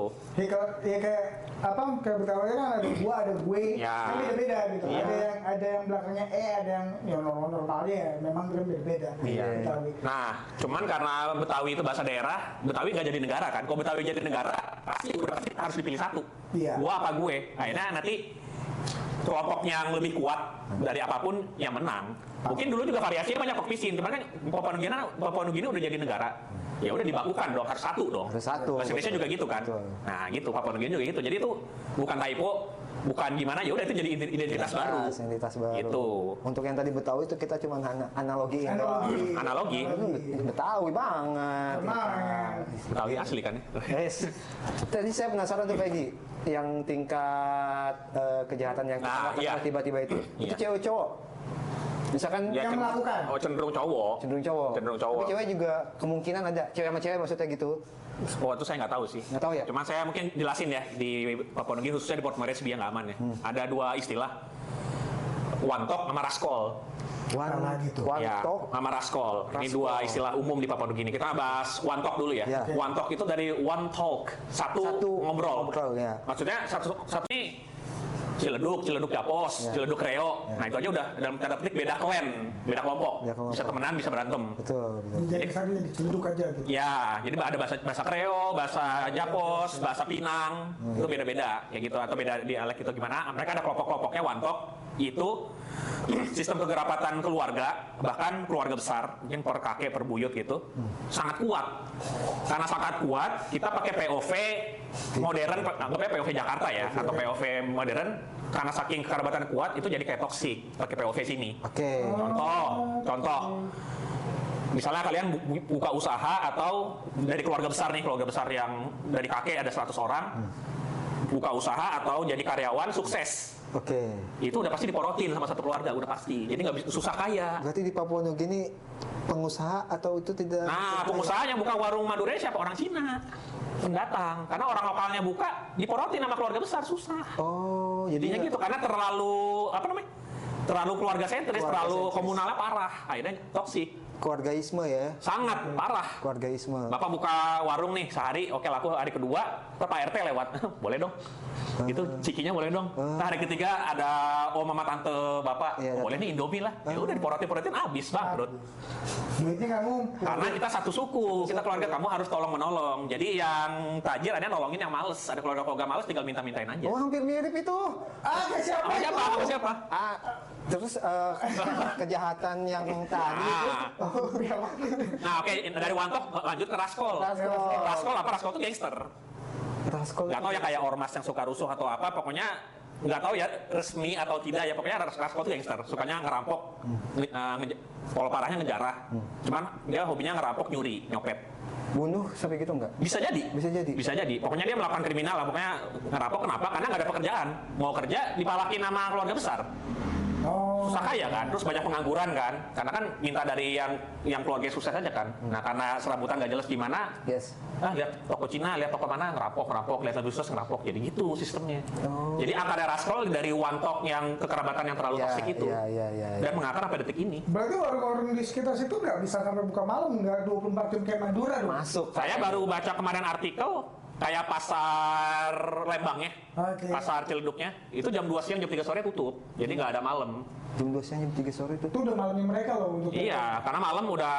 Ya kayak apa? Kayak Betawi kan ada gua, ada gue. Ya. Kan beda-beda gitu. Iya. Ada yang belakangnya ada yang ya normalnya ya memang kan beda-beda. Iya. Betawi. Nah, cuman karena Betawi itu bahasa daerah, Betawi nggak jadi negara kan? Kalau Betawi jadi negara, pasti harus dipilih satu. Iya. Gua apa gue? Akhirnya nanti kelompok yang lebih kuat dari apapun yang menang. Mungkin dulu juga variasinya banyak Tokpisin, cuman kan Papua Nugini udah jadi negara. Ya udah dibakukan dong, harus satu dong. Harus satu. Bahasa Indonesia juga gitu kan. Betul. Nah, gitu Papua Nugini juga gitu. Jadi itu bukan typo, bukan gimana, ya udah itu jadi identitas baru. Identitas baru. Gitu. Untuk yang tadi Betawi itu kita cuma analogiin doang. Analogi. Itu Betawi banget. Tenang. Betawi asli kan ya. Yes. Tadi saya penasaran tuh Peggy, yang tingkat kejahatan yang Nah, iya. tiba-tiba itu Iya. cewek cowok. Misalkan Ya, Yang melakukan. Oh, cenderung cowok. cenderung cowok. Cenderung cowok. Tapi cewek juga kemungkinan ada cewek sama cewek maksudnya gitu. Oh, itu saya nggak tahu sih. Nggak tahu ya? Cuman saya mungkin jelasin ya di Papua Nugini khususnya di Port Moresby biar nggak aman ya. Ada 2 istilah, wantok sama raskol. Salah gitu. Ya, Wantok. sama raskol. Ini Raskol. 2 istilah umum di Papua Nugini. Kita bahas wantok dulu ya. Ya. Wantok itu dari one talk, satu ngobrol. ya. Maksudnya satu ini Ciledug Japos, Ciledug Reo. Nah itu aja udah dalam tanda petik beda klan, beda kelompok. Beda kelompok. Bisa temenan, bisa berantem. Betul. Jadi kesannya jadi cenduk aja gitu. Ya, jadi ada bahasa Kreo, bahasa Japos, bahasa Pinang, itu beda-beda kayak gitu atau beda dialek itu gimana. Mereka ada kelompok-kelompoknya wantok itu sistem kegerapatan keluarga, bahkan keluarga besar, mungkin per kakek, per buyut gitu, sangat kuat. Karena sangat kuat, kita pakai POV modern, anggapnya POV Jakarta ya, atau POV modern, karena saking kekerabatan kuat itu jadi kayak toksik pakai POV sini. Oke. Contoh. Misalnya kalian buka usaha atau dari keluarga besar nih, keluarga besar yang dari kakek ada 100 orang, buka usaha atau jadi karyawan sukses. Oke. Itu udah pasti diporotin sama satu keluarga, udah pasti. Jadi nggak bisa susah kaya. Berarti di Papua Nugini pengusaha atau itu tidak? Nah, pengusaha yang buka warung Madura siapa? Orang Cina. Pendatang. Karena orang lokalnya buka, diporotin sama keluarga besar, susah. Oh, Jadinya gitu, karena terlalu, apa namanya? Terlalu keluarga sentris, Keluarga terlalu sentris. komunalnya parah. Akhirnya toksik. keluargaisme ya. Sangat parah. Keluargaisme. Bapak buka warung nih sehari, oke laku hari kedua, Pak RT lewat, boleh dong. Itu cikinya boleh dong. Nah, hari ketiga ada om mama tante bapak, Iya, boleh nih Indomie lah. Ya udah diporotin habis bangkrut. Duitnya nggak ngumpul. Karena kita satu suku, kita keluarga kamu harus tolong menolong. Jadi yang tajir ada nolongin yang males, ada keluarga males tinggal minta-mintain aja. Oh, hampir mirip itu. Ke siapa Sama itu? siapa? Sama siapa? Ah, terus kejahatan yang tadi itu. Nah, oke, dari Wantok lanjut ke Raskol. Raskol. Raskol apa? Raskol itu gangster. Raskol. Nggak tahu ya kayak ormas yang suka rusuh atau apa, pokoknya nggak tahu ya resmi atau tidak ya, pokoknya Raskol itu gangster, sukanya ngerampok, kalau parahnya ngejarah, cuman dia hobinya ngerampok, nyuri, nyopet. Bunuh sampai gitu nggak? Bisa jadi. Bisa jadi. Bisa jadi. Pokoknya dia melakukan kriminal lah, pokoknya ngerampok kenapa? Karena nggak ada pekerjaan. Mau kerja dipalakin sama keluarga besar. Oh. susah kaya kan, terus banyak pengangguran kan, karena kan minta dari yang keluarga sukses aja kan. Nah karena serabutan nggak jelas gimana, lihat toko Cina, lihat toko mana ngerampok, lihat lebih sukses ngerampok, jadi gitu sistemnya. Jadi angka Raskol dari one talk yang kekerabatan yang terlalu toksik itu, dan mengakar sampai detik ini. Berarti warung-warung di sekitar situ nggak bisa sampai buka malam, nggak 24 jam kayak Madura dong? Masuk. Saya baru baca kemarin artikel kayak pasar Lembang ya, pasar Ciledugnya, itu jam 2 siang jam 3 sore tutup, jadi nggak ada malam. Jam 2 siang jam 3 sore itu udah malamnya mereka loh untuk Iya, karena malam udah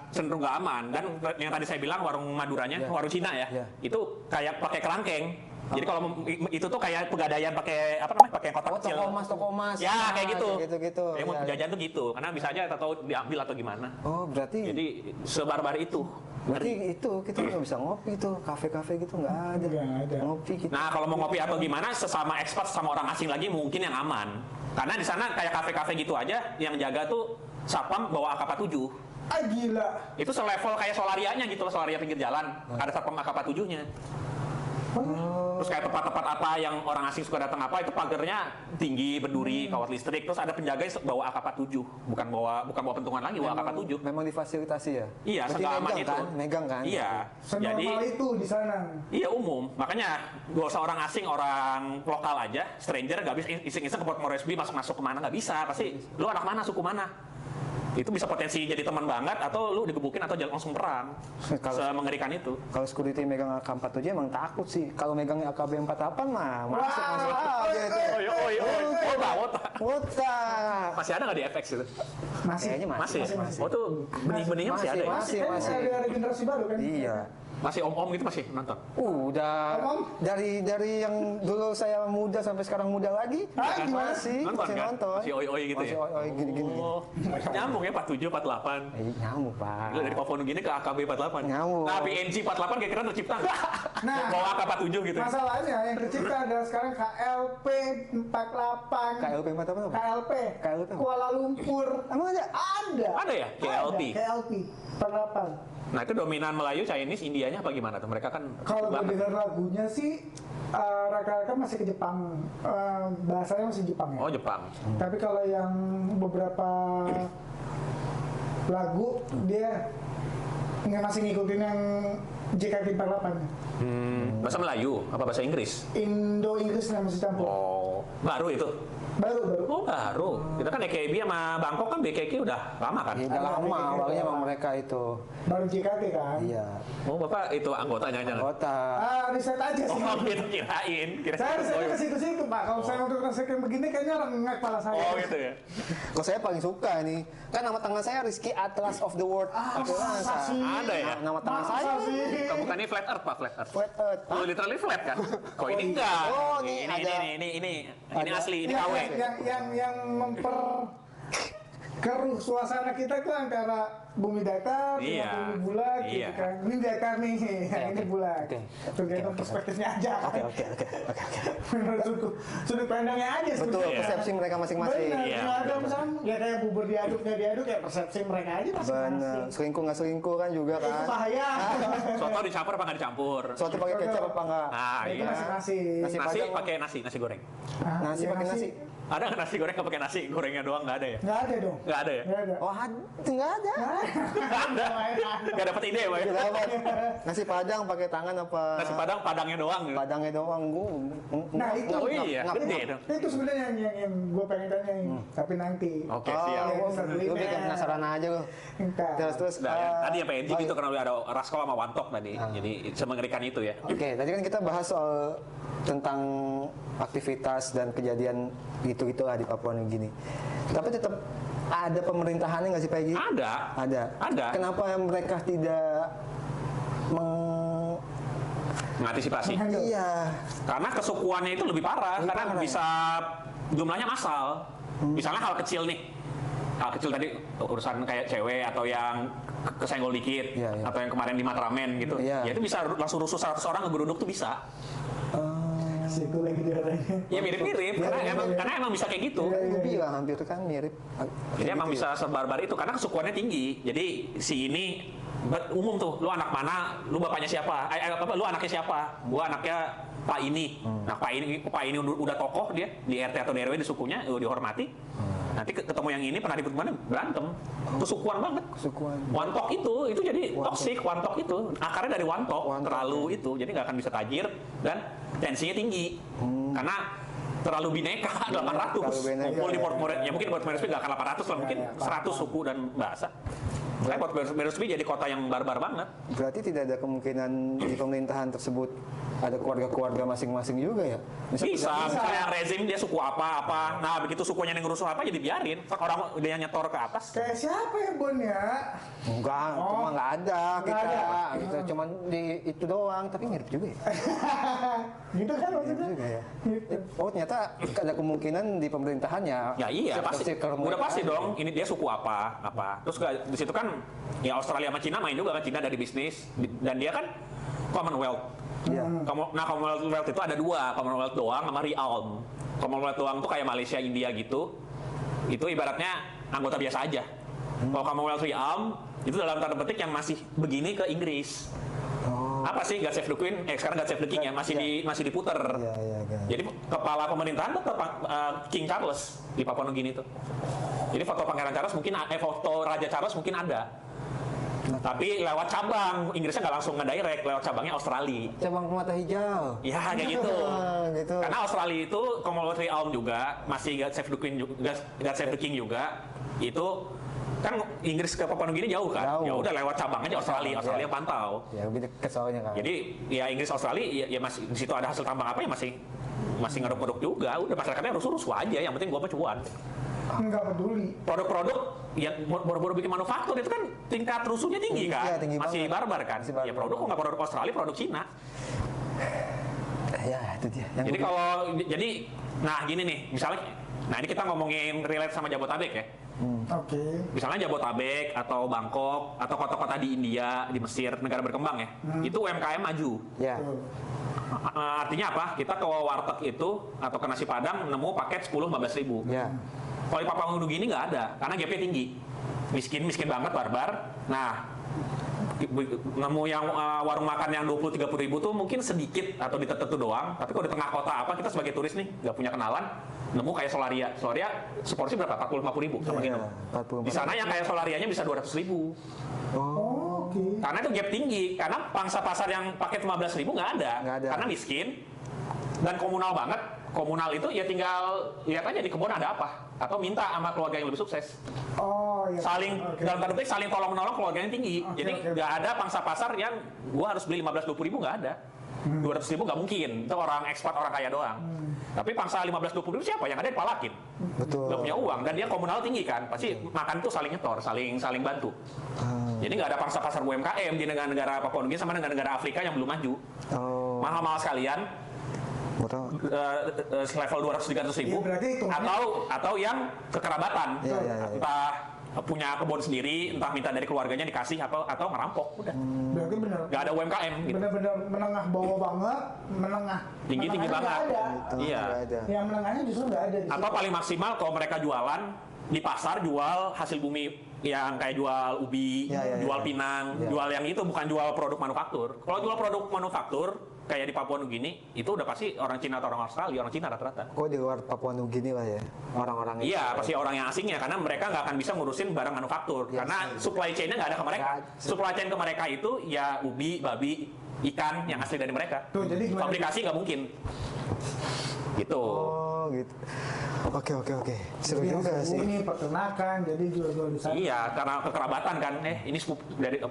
cenderung nggak aman. Dan yang tadi saya bilang warung Maduranya, warung Cina ya, itu kayak pakai kerangkeng. Jadi kalau itu tuh kayak pegadaian pakai apa namanya? Pakai kotak kecil. Toko emas. Ya, kayak gitu. Gitu. Kayak mau jajan tuh gitu. Karena bisa aja tahu diambil atau gimana. Oh, berarti Jadi sebarbar itu. berarti itu kita nggak bisa ngopi tuh, kafe-kafe gitu nggak ada. Ngopi gitu. Nah, kalau mau ngopi atau gimana, sesama ekspat sama orang asing lagi mungkin yang aman. Karena di sana kayak kafe-kafe gitu aja, yang jaga tuh satpam bawa AK-47. Ah gila. Itu selevel kayak Solarianya gitu loh, Solaria pinggir jalan. Ada satpam AK-47-nya. Terus kayak tempat-tempat apa yang orang asing suka datang apa, itu pagarnya tinggi, berduri, kawat listrik. Terus ada penjaga yang bawa AK-47, bukan bawa pentungan lagi, bawa AK-47. Memang difasilitasi ya? Iya, segaman itu. Megang kan? Iya. Senormal itu di sana. Iya umum, makanya gak usah orang asing, orang lokal aja, stranger gak bisa iseng-iseng ke Port Moresby masuk kemana, gak bisa. Pasti lu anak mana, suku mana. Itu bisa potensi jadi teman banget, atau lu digebukin atau langsung perang. Semengerikan itu. Kalau security megang AK-47 emang takut sih. Kalau megang AKB-48 mah masuk gitu. Wota. Masih ada nggak di FX itu? Kayaknya Masih. Oh tuh benih-benihnya masih ada ya? Masih. Ada generasi baru kan? Iya. Masih om-om gitu masih nonton? Udah dari yang dulu saya muda sampai sekarang muda lagi, masih nonton kan? nonton. Masih oi-oi gitu masih ya? oi gini-gini. Oh, nyambung ya 47, 48. Nyamuk, Pak. Gila, dari Papua Nugini ke AKB 48. Nyambung. Nah, PNG 48 kira-kira tercipta nggak? Nah, bawa AK 47 gitu. masalahnya yang tercipta adalah sekarang KLP 48. KLP 48 apa? KLP. Kuala Lumpur. Emang ada? Ada. Ada ya? KLP. KLP 48. Nah, itu dominan Melayu, Chinese, Indianya apa gimana tuh? Mereka kan Kalau gue banget. dengar lagunya sih rata-rata masih ke Jepang, bahasanya masih Jepang ya. Oh, Jepang. Tapi kalau yang beberapa lagu dia nggak masih ngikutin yang JKT48. Bahasa Melayu apa bahasa Inggris? Indo-Inggrisnya masih campur. Oh, baru itu. Baru. Oh, baru. Kita kan EKB sama Bangkok kan BKK udah lama kan? Udah lama awalnya emang mereka itu. Baru JKT kan? Iya. Oh, Bapak itu anggotanya jangan. Kota. Riset aja sih. Oh, gitu kirain. Saya risetnya ke situ-situ Pak. Kalau saya untuk riset yang begini kayaknya rengek kepala saya. Oh, gitu ya. Kok saya paling suka nih. Kan nama tangan saya Rizky Atlas of the World. Masa sih? Ada ya? Nama tangan Masa saya. sih? Bukan ini flat earth, Pak, flat earth. Flat Earth. Oh, literally flat kan? Kok ini enggak? Oh, ini ada. Ini Ada. asli, ini KW. Yang memperkeruh suasana kita itu antara bumi datar sama Iya. bumi bulat gitu Iya. kan. Ini datar nih, yang ini bulat. Oke. Tergantung perspektifnya aja. Oke. Menurut sudut pandangnya aja Betul, sebetulnya. persepsi mereka masing-masing. Benar, Iya, nggak ada betul. misalnya ya kayak bubur diaduk nggak diaduk ya persepsi mereka aja Bener. masing-masing. Selingkuh nggak selingkuh kan juga Itu kan. bahaya. Soto dicampur apa nggak dicampur? Soto pakai kecap apa enggak? Nah, Itu iya. masing-masing. Nasi Nasi Padang. pakai nasi goreng. Nasi Ya, pakai nasi. Ada nggak nasi goreng nggak pakai nasi gorengnya doang? Nggak ada ya? Nggak ada dong. Nggak ada ya? Nggak ada. Oh, nggak ada. Nggak ada. Nggak dapat ide ya, Pak? Nggak dapat. Nasi Padang pakai tangan apa? Nasi Padang padangnya doang gitu. Padangnya doang gua. Nah, itu. Oh iya, gede dong. Itu sebenarnya yang gue pengen tanyain, tapi nanti. Oke, Oh, siap. lu bikin penasaran aja lu. Entar. Terus Nah, ya, tadi yang PNG baik. gitu karena udah ada Raskol sama Wantok tadi. Jadi semengerikan itu ya. Oke, tadi kan kita bahas soal tentang aktivitas dan kejadian gitu-gitulah di Papua Nugini. Tapi tetap ada pemerintahannya nggak sih, Pak Egy? Ada. Ada. Kenapa mereka tidak Mengantisipasi. Iya. Karena kesukuannya itu lebih parah. Lebih Karena parah. bisa jumlahnya massal. Misalnya hal kecil nih. Hal kecil tadi urusan kayak cewek atau yang kesenggol dikit. Iya, iya. Atau yang kemarin di Matramen gitu. Iya. Ya itu bisa langsung rusuh 100 orang ngegeruduk tuh bisa. Situ lagi daerahnya. Ya mirip-mirip. Karena emang bisa kayak gitu. Gue bilang hampir kan mirip. Jadi emang bisa sebarbar itu karena kesukuannya tinggi. Jadi si ini umum tuh, lu anak mana, lu bapaknya siapa, lu anaknya siapa, gua anaknya Pak ini. Nah Pak ini udah tokoh dia di RT atau di RW di sukunya, dihormati. Nanti ketemu yang ini pernah ribut mana berantem. Itu sukuan banget. Sukuan. Wantok itu jadi toksik. Wantok itu akarnya dari wantok terlalu itu, jadi nggak akan bisa tajir dan tensinya tinggi karena terlalu bineka. 800 kumpul di Port Moresby, ya mungkin Port Moresby nggak akan 800 lah, mungkin 100 suku dan bahasa. Port Moresby jadi kota yang barbar banget. Berarti tidak ada kemungkinan di pemerintahan tersebut ada keluarga-keluarga masing-masing juga ya? Bisa, misalnya rezim dia suku apa-apa, nah begitu sukunya yang ngerusuh apa jadi biarin, orang dia nyetor ke atas. Kayak siapa ya Bon ya? Enggak, cuma nggak ada Nggak kita. ada. Kita cuma di itu doang, tapi mirip juga ya. Gitu kan Mirip maksudnya? juga ya. Gitu. Oh ternyata ada kemungkinan di pemerintahannya. Ya iya pasti, udah pasti dong. Ini dia suku apa. Terus di situ kan ya Australia sama Cina main juga kan, Cina dari bisnis dan dia kan Commonwealth. Iya. Nah Commonwealth itu ada dua, Commonwealth doang sama Realm. Commonwealth doang tuh kayak Malaysia, India gitu. Itu ibaratnya anggota biasa aja. Kalau Commonwealth Realm itu dalam tanda petik yang masih begini ke Inggris. Apa sih God Save the Queen? Sekarang God Save the King ya masih diputer. Iya. Jadi kepala pemerintahan tetap King Charles di Papua Nugini itu. Jadi foto Pangeran Charles mungkin foto Raja Charles mungkin ada. Tapi lewat cabang, Inggrisnya nggak langsung ngedirect, lewat cabangnya Australia. Cabang mata hijau. Ya kayak gitu. Gitu. Karena Australia itu Commonwealth Realm juga, masih God Save the Queen juga, God Save the King juga. Itu kan Inggris ke Papua Nugini jauh kan? Jauh. Ya udah lewat cabang aja Australia pantau. Ya lebih dekat soalnya kan. Jadi ya Inggris Australia ya masih di situ ada hasil tambang apa ya masih ngeruk-ngeruk juga. Udah masyarakatnya rusuh-rusuh aja, yang penting gua apa cuan. Nggak peduli. Produk-produk yang baru-baru bikin manufaktur itu kan tingkat rusuhnya tinggi kan, Iya, tinggi masih banget. barbar kan. Masih barbar. Ya produk kok nggak produk Australia, produk Cina. Ya itu dia. Jadi nah gini nih, misalnya, nah ini kita ngomongin relate sama Jabotabek ya. Oke. Misalnya Jabotabek atau Bangkok atau kota-kota di India, di Mesir, negara berkembang ya, itu UMKM maju. Ya. Tuh. Artinya apa? Kita ke warteg itu atau ke nasi padang nemu paket 10-15 ribu. Ya. Kalau di Papua Nugini nggak ada, karena gapnya tinggi. Miskin banget, barbar. Nah, nemu yang warung makan yang 20-30 ribu tuh mungkin sedikit atau di tertentu doang. Tapi kalau di tengah kota apa, kita sebagai turis nih, nggak punya kenalan, nemu kayak Solaria. Solaria seporsi berapa? 40-50 ribu sama kita. 40. Di sana yang kayak Solarianya bisa 200 ribu. Oh, oke. Karena itu gap tinggi, karena pangsa pasar yang paket 15 ribu nggak ada. Karena miskin dan komunal banget. Komunal itu ya tinggal lihat aja di kebun ada apa, atau minta sama keluarga yang lebih sukses. Oh, iya. Dalam tanda petik saling tolong menolong, keluarganya tinggi. Jadi nggak ada pangsa pasar yang gua harus beli 15-20 ribu, nggak ada. 200 ribu nggak mungkin, itu orang ekspat, orang kaya doang. Tapi pangsa 15-20 ribu siapa? Yang ada dipalakin. Betul. Nggak punya uang, dan dia komunal tinggi kan, pasti makan tuh saling nyetor, saling bantu. Jadi nggak ada pangsa pasar UMKM di negara-negara Papua Nugini sama negara-negara Afrika yang belum maju. Mahal-mahal sekalian. Level 200-300 ribu, atau yang kekerabatan, entah punya kebun sendiri, entah minta dari keluarganya dikasih atau ngerampok, udah. Berarti bener. Gak ada UMKM. Gitu. Bener-bener menengah bawah banget, tinggi banget. Iya. Yang menengahnya justru nggak ada. Atau paling maksimal kalau mereka jualan di pasar, jual hasil bumi yang kayak jual ubi, jual pinang, jual yang itu, bukan jual produk manufaktur. Kalau jual produk manufaktur kayak di Papua Nugini, itu udah pasti orang Cina atau orang Australia, orang Cina rata-rata. Oh, di luar Papua Nugini lah ya, orang-orang itu. Iya, pasti orang yang asingnya, karena mereka nggak akan bisa ngurusin barang manufaktur, karena supply chain-nya nggak ada ke mereka. Supply chain ke mereka itu ya ubi, babi, ikan yang asli dari mereka. Tuh, jadi fabrikasi nggak mungkin. Gitu. Oh, gitu. Oke. Seru juga sih. Ini peternakan, jadi jual-jual di sana. Iya, karena kekerabatan kan. Ini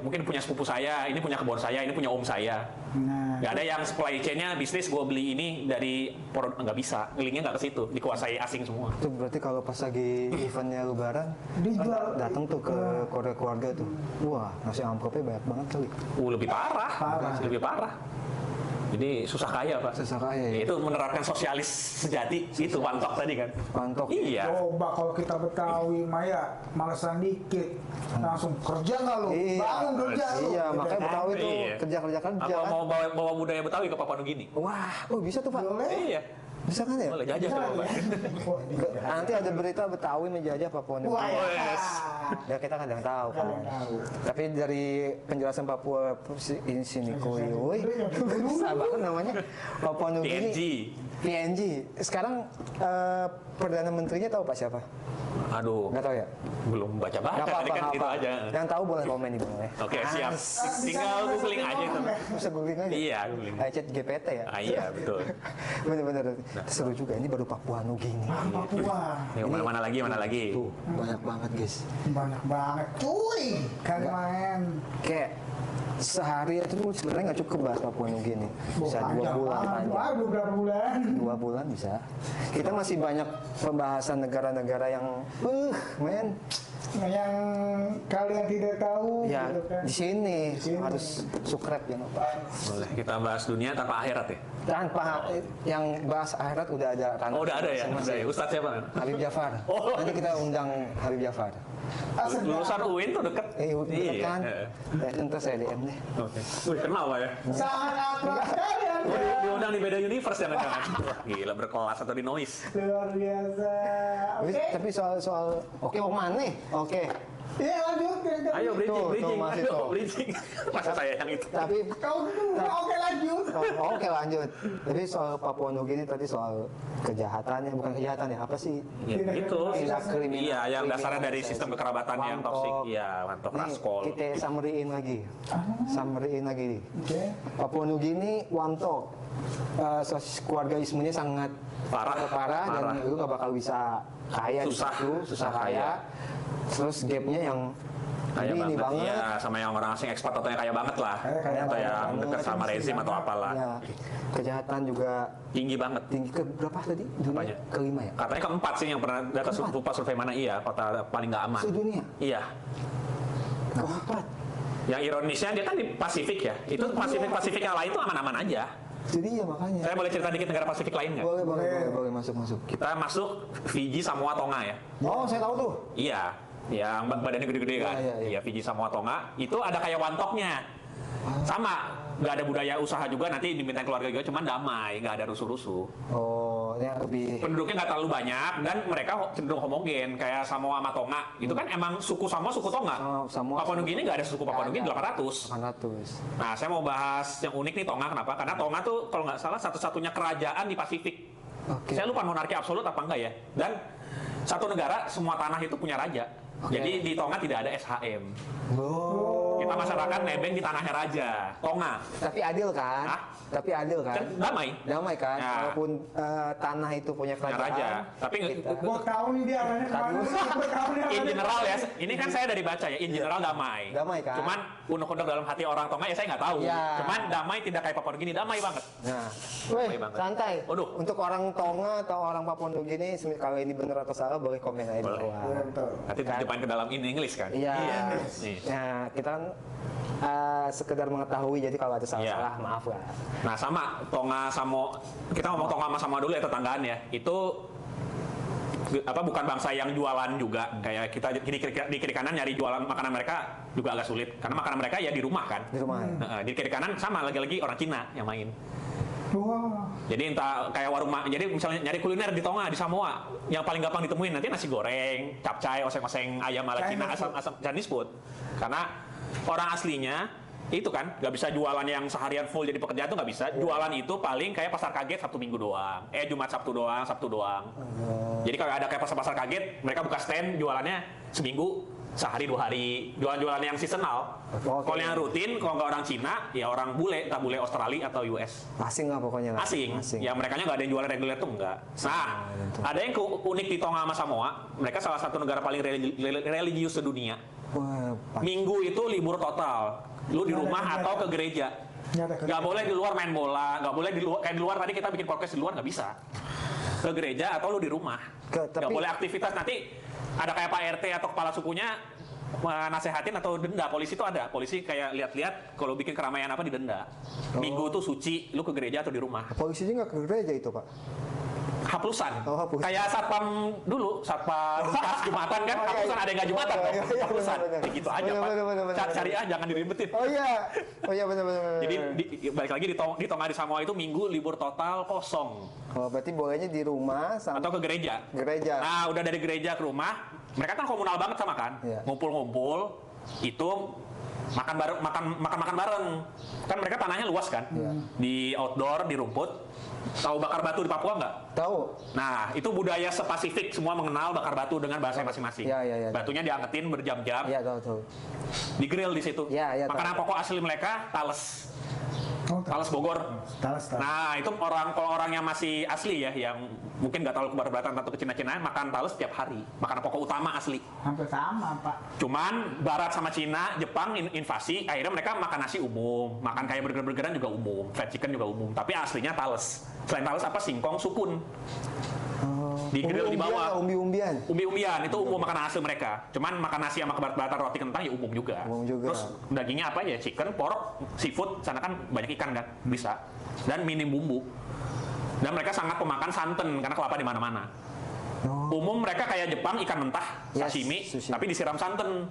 mungkin punya sepupu saya, ini punya kebun saya, ini punya om saya. Nah, Nggak ada yang supply chain-nya bisnis gue beli ini dari nggak bisa, ngelingnya nggak ke situ, dikuasai asing semua. Itu berarti kalau pas lagi eventnya Lebaran, dijual datang tuh ke keluarga tuh, wah nasi amplopnya banyak banget kali. Lebih parah. Lebih parah. Jadi susah kaya Pak. Susah kaya ya. Itu menerapkan sosialis sejati, itu Wantok tadi kan. Wantok. Iya. coba kalau kita Betawi Maya malesan dikit langsung kerja nggak lu? Bangun kerja lu. Iya, makanya Betawi tuh Iya. kerja Apa kan. mau bawa budaya Betawi ke Papua Nugini? Wah, bisa tuh Pak. Boleh. Iya. Bisa kan ya? Boleh jajah coba Pak. Nanti ada berita Betawi menjajah Papua Nugini. Wah, Yes. Ya kita kadang tahu kan. Tapi dari penjelasan Papua sini Koyoi, sabar namanya Papua Nugini. PNG. PNG. Sekarang Perdana Menterinya tahu Pak siapa? Aduh, Nggak tahu ya? belum baca-baca. Nggak apa-apa, Tadi kan nggak gitu apa. aja. Yang tahu boleh komen di bawah ya. Oke, siap. Tinggal googling aja itu. Bisa googling aja. Iya, googling. Chat GPT ya. Iya, betul. Bener-bener. Seru juga. Ini baru Papua Nugini. Papua. Nih, mana lagi, mana lagi? Tuh, banyak banget guys. Banyak banget. Cuy, kan main. Kayak sehari itu tuh sebenarnya nggak cukup bahas Papua Nugini. Bisa 2 bulan panjang. Waduh, berapa bulan? 2 bulan bisa. Kita masih banyak pembahasan negara-negara yang men. Nah, yang kalian tidak tahu Ya, gitu kan. di sini Di sini. harus subscribe ya. Boleh kita bahas dunia tanpa akhirat ya? Tanpa yang bahas akhirat udah ada Oh, udah ada ya? masing-masing. Udah ya? Ustadz siapa? Habib Jafar. Oh. Nanti kita undang Habib Jafar. Lulusan UIN tuh deket. Deket kan? Iya. Ntar saya DM deh. Oke. Wih, kenal Pak ya? Sangat akrab sekali Anda. Oh, diundang di beda universe jangan-jangan. Wah, gila berkelas atau di noise. Luar biasa. Oke. Tapi soal oke mau mana nih? Oke. Iya, lanjut. Ayo bridging. masih Ayo tuh. bridging. Masa saya yang itu? Tapi Kau dulu. Oke, lanjut. oke lanjut. Tapi soal Papua Nugini tadi soal kejahatannya, bukan kejahatan ya, apa sih? Ya, itu. Tindak kriminal. Iya, yang dasarnya dari sistem kekerabatan yang toksik. Iya, mantap Nih, raskol. kita summary-in lagi. Summary-in lagi. Oke. Papua Nugini wantok. Keluargaismenya sangat Parah. dan lu gak bakal bisa kaya di Susah. situ, susah kaya. Terus gapnya yang Kaya ini banget. Iya, sama yang orang asing ekspat atau yang kaya banget lah. Kaya Atau yang banget. dekat sama rezim atau apalah. Ya, kejahatan juga Tinggi banget. tinggi ke berapa tadi? Dunia Apanya? kelima ya? Katanya keempat sih yang pernah data lupa survei mana iya, kota paling nggak aman. Sedunia? Iya. Keempat. Yang ironisnya dia kan di Pasifik ya. Itu Pasifik yang lain itu aman-aman aja. Jadi ya makanya. Saya boleh cerita dikit negara Pasifik lain nggak? Boleh masuk. Kita masuk Fiji, Samoa, Tonga ya. Oh, saya tahu tuh. Iya. Yang badannya gede-gede kan. Iya. Iya, Fiji, Samoa, Tonga. Itu ada kayak wantoknya. Sama, nggak ada budaya usaha juga, nanti dimintain keluarga juga, cuman damai, nggak ada rusuh-rusuh. Oh, ini lebih Penduduknya nggak terlalu banyak dan mereka cenderung homogen kayak Samoa sama Tonga. Itu kan emang suku Samoa, suku Tonga. Samoa, Papua Nugini nggak ada suku Papua Nugini 800. 800. Nah, saya mau bahas yang unik nih Tonga. Kenapa? Karena Tonga tuh kalau nggak salah satu-satunya kerajaan di Pasifik. Oke. Saya lupa monarki absolut apa enggak ya. Dan satu negara semua tanah itu punya raja. Jadi di Tonga tidak ada SHM. Oh. Kita masyarakat nebeng di tanahnya raja. Tonga. Tapi adil kan? Hah? Tapi adil kan? Kan damai. Damai kan? Ya. Walaupun tanah itu punya Punya kerajaan. raja. Tapi Gua tahu nih dia arahnya kemana. Gua tahu nih in arahnya general ya, ini kan saya dari baca ya, in general damai. Damai kan? Cuman unek-unek dalam hati orang Tonga ya saya nggak tahu. Ya. Cuman damai tidak kayak Papua Nugini, damai banget. Nah, Damai banget. santai. Waduh. Untuk orang Tonga atau orang Papua Nugini, kalau ini benar atau salah boleh komen aja di Boleh. bawah. Iya, betul. Nanti diterjemahin ke dalam in English kan? Iya. Nih. Nah, kita kan sekedar mengetahui, jadi kalau ada salah-salah Iya. maaf lah. Nah sama Tonga Samoa, kita ngomong Tonga sama Samoa dulu ya tetanggaan ya. Itu apa bukan bangsa yang jualan juga kayak kita di kiri kanan nyari jualan makanan mereka juga agak sulit karena makanan mereka ya di rumah kan. Di rumah. Di kiri kanan sama lagi-lagi orang Cina yang main. Wah. Jadi entah kayak warung jadi misalnya nyari kuliner di Tonga di Samoa yang paling gampang ditemuin nanti nasi goreng, capcay, oseng-oseng ayam ala Cina asam Chinese food. Karena orang aslinya itu kan nggak bisa jualan yang seharian full jadi pekerjaan tuh nggak bisa. Jualan itu paling kayak pasar kaget Sabtu Minggu doang. Jumat Sabtu doang. Jadi kalau ada kayak pasar kaget mereka buka stand jualannya seminggu sehari 2 hari. Jualan-jualan yang seasonal. Oke. Kalau yang rutin kalau nggak orang Cina ya orang bule, entah bule Australia atau US. Asing lah pokoknya. lah. Asing. Ya mereka nggak ada yang jualan reguler tuh enggak. Nah, ada yang unik di Tonga sama Samoa. Mereka salah satu negara paling religius sedunia. Wah, Minggu itu libur total. Lu di rumah atau ke gereja. Nggak boleh di luar main bola. Nggak boleh di luar. Kayak di luar tadi kita bikin podcast di luar nggak bisa. Ke gereja atau lu di rumah. Nggak boleh aktivitas nanti. Ada kayak Pak RT atau kepala sukunya nasehatin atau denda. Polisi itu ada. Polisi kayak lihat-lihat kalau bikin keramaian apa didenda. Minggu tuh suci. Lu ke gereja atau di rumah. polisinya nggak ke gereja itu, Pak? Haplusan. Oh, haplusan. Kayak satpam dulu, satpam pas Jumatan kan, haplusan ada yang nggak Jumatan dong. Iya, Haplusan. benar. Ya gitu aja, Pak. Benar. Cari aja, jangan diribetin. Oh iya benar. Jadi balik lagi di Tonga di Samoa itu minggu libur total kosong. Oh, berarti bolehnya di rumah sama Atau ke gereja. gereja. Nah, udah dari gereja ke rumah, mereka kan komunal banget sama kan. Iya. Ngumpul-ngumpul, itu makan bareng. Kan mereka tanahnya luas kan, di outdoor, di rumput. Tahu bakar batu di Papua nggak? Tahu. Nah, itu budaya sepasifik, semua mengenal bakar batu dengan bahasa masing-masing. Iya. Batunya diangketin berjam-jam, Iya, tahu. di grill di situ. Iya, Makanan tahu. pokok asli mereka tales. Oh, Tales Bogor. Talas. Nah, itu kalau orang yang masih asli ya, yang mungkin nggak terlalu ke barat-baratan atau ke Cina-Cina, makan tales setiap hari. Makanan pokok utama asli. Hampir sama, Pak. Cuman Barat sama Cina, Jepang invasi, akhirnya mereka makan nasi umum, makan kayak burger-burgeran juga umum, fried chicken juga umum. Tapi aslinya tales. Selain tales apa? Singkong, sukun. Di grill di bawah. Umbi-umbian. Umbi-umbian itu umum makanan hasil mereka. Cuman makan nasi sama kebarat-baratan roti kentang ya umum juga. Umum juga. Terus dagingnya apa ya? Chicken, pork, seafood. Sana kan banyak ikan kan, bisa. Dan minim bumbu. Dan mereka sangat pemakan santan karena kelapa di mana-mana. Umum mereka kayak Jepang ikan mentah, sashimi, sushi. tapi disiram santan.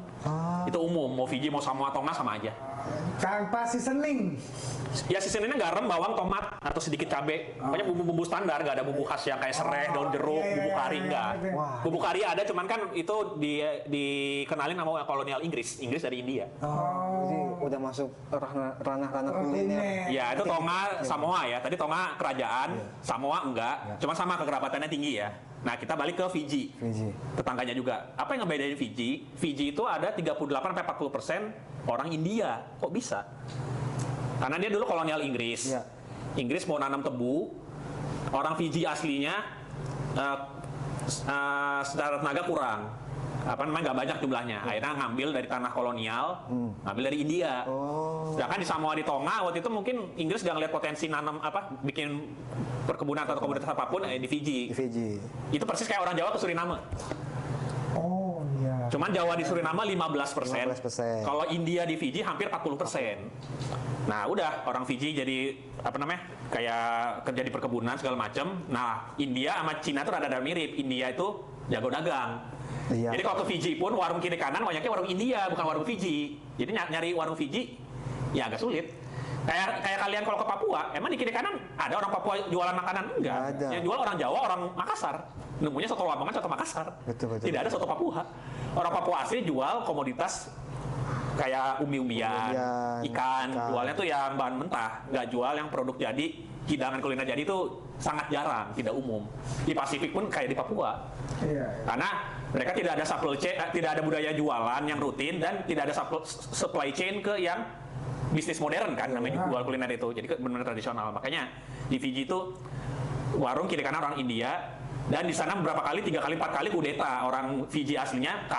Itu umum. Mau Fiji, mau Samoa, Tonga sama aja. Tanpa seasoning. Ya seasoningnya garam, bawang, tomat, atau sedikit cabai. Pokoknya bumbu-bumbu standar, nggak ada bumbu khas yang kayak serai, daun jeruk, bumbu kari, enggak. Wah. Bumbu kari ada, cuman kan itu dikenalin sama kolonial Inggris dari India. Jadi udah masuk ranah-ranah kuliner. Ya itu Tonga, Samoa ya. Tadi Tonga kerajaan, Samoa enggak. Cuma sama kekerabatannya tinggi ya. Nah kita balik ke Fiji. Tetangganya juga. Apa yang ngebedain Fiji? Fiji itu ada 38-40% orang India. Kok bisa? Karena dia dulu kolonial Inggris. Ya. Inggris mau nanam tebu, orang Fiji aslinya secara tenaga kurang. Nggak banyak jumlahnya. Akhirnya ngambil dari tanah kolonial, ngambil dari India. Sedangkan di Samoa, di Tonga waktu itu mungkin Inggris udah ngeliat potensi nanam bikin perkebunan atau komoditas apapun di Fiji. Di Fiji. Itu persis kayak orang Jawa ke Suriname. Oh iya. Cuman Jawa di Suriname 15%. 15%. Kalau India di Fiji hampir 40%. Nah, udah orang Fiji jadi kayak kerja di perkebunan segala macam. Nah, India sama Cina tuh rada mirip. India itu jago dagang. Iya. Jadi kalau ke Fiji pun warung kiri kanan banyaknya warung India, bukan warung Fiji. Jadi nyari warung Fiji ya agak sulit. Kayak kalian kalau ke Papua, emang di kiri kanan ada orang Papua jualan makanan? Enggak. Ada. Yang jual orang Jawa, orang Makassar. Nemunya soto Lamongan, soto Makassar. Betul. Tidak ada soto Papua. Orang Papua asli jual komoditas kayak umbi-umbian, ikan. Jualnya tuh yang bahan mentah, nggak jual yang produk jadi, hidangan kuliner jadi itu sangat jarang, tidak umum. Di Pasifik pun kayak di Papua. Iya. Karena mereka tidak ada supply chain, tidak ada budaya jualan yang rutin dan tidak ada supply chain ke yang bisnis modern kan namanya jual kuliner itu. Jadi benar-benar tradisional. Makanya di Fiji itu warung kiri kanan orang India. Dan di sana beberapa kali, 3 kali, 4 kali kudeta orang Fiji aslinya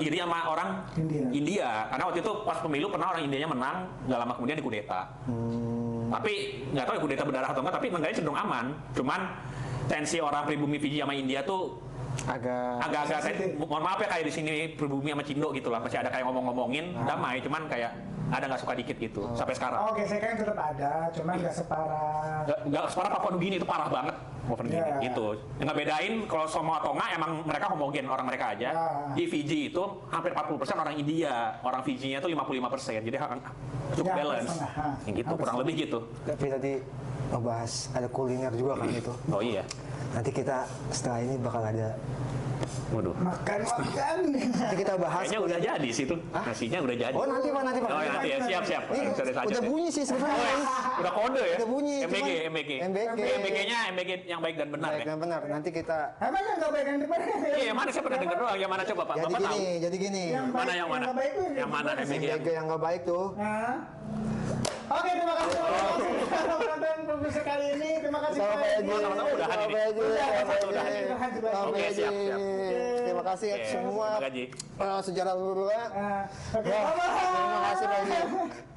iri sama orang India. Karena waktu itu pas pemilu pernah orang Indianya menang, nggak lama kemudian dikudeta. Tapi nggak tahu ya kudeta berdarah atau enggak, tapi negaranya cenderung aman. Cuman tensi orang pribumi Fiji sama India tuh agak-agak mohon maaf ya kayak di sini pribumi sama Cindo gitu lah. Masih ada kayak ngomong-ngomongin damai, cuman kayak ada nggak suka dikit gitu sampai sekarang. Oke, saya kan tetap ada, cuman nggak separah. Nggak separah Papua Nugini itu parah banget. Papua Nugini gitu. Yang nggak bedain kalau Samoa Tonga emang mereka homogen orang mereka aja. Di Fiji itu hampir 40% orang India, orang Fijinya itu 55%. Jadi cukup balance. Yang gitu, kurang lebih gitu. Tapi tadi ngebahas ada kuliner juga kan itu. Oh iya. Nanti kita setelah ini bakal ada. Waduh. Makan. Nanti kita bahas. Kayaknya udah jadi sih tuh. Nasinya udah jadi. Oh nanti Pak. Oh nanti ya, siap. Ini udah bunyi sih sebenarnya. Udah kode ya. Udah bunyi. MBG-nya MBG yang baik dan benar Baik ya. dan benar. Nanti kita. Emang yang nggak baik yang depan? Iya, yang mana saya pernah dengar doang. Yang mana coba Pak? Bapak tahu? Jadi gini. Mana yang mana? Yang mana MBG? MBG yang nggak baik tuh. Oke, terima kasih telah menonton produksi kali ini. Terima kasih. Sama-sama udahan ini. Oke, siap. Terima kasih semua. Terima kasih. Sejarah lululah. Oke, Terima kasih Pak Haji.